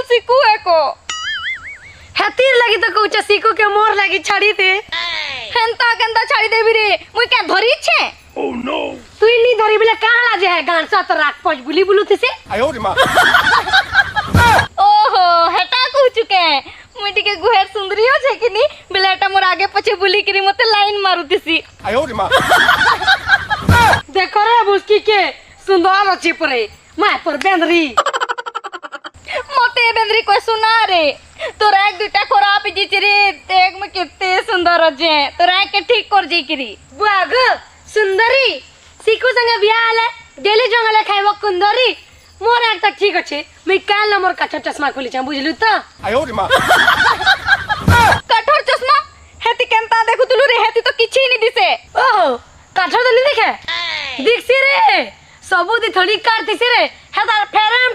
सिकू एको हेतीर लगी तो कहू सिकू के मोर लगी छाड़ी दे हेंता केंता छाड़ी देबी रे मुई क्या धरी छे Oh no! तू नी धरी बिले कहां लाजे है गान सा तो राख पज बुली बुलू थिसे आयो रे मां। ओहो हेटा कहू चुके मुई टिके गुहेर सुंदरी हो छे कि नी बिलेटा मोर आगे पछे बुली करी मते लाइन मारू दिसी आयो रे मां। देखो रे बुस्की के सुंदर अच्छी परे मैं पर बेंदरी मते बेंद्री कोई सुना रे तोरा एक दुटा खोरा पिजी रे देख में कितने सुंदर अजे तोरा के ठीक कर जी करी बुआग सुंदरी सिकू संगे बियाह आले डेली जंगले खाइबो कुंदरी मोर एक तक ठीक अछि मैं काल नंबर का चश्मा खोली छ बुझलु त आयो रे मां। कठोर चश्मा हेती केंता देखु तुलु रे हेती तो किछि नहीं दिसे ओहो काठर तो नहीं देखे दिखसी रे सबुदी थोड़ी काट दिसी रे हेदार फेरम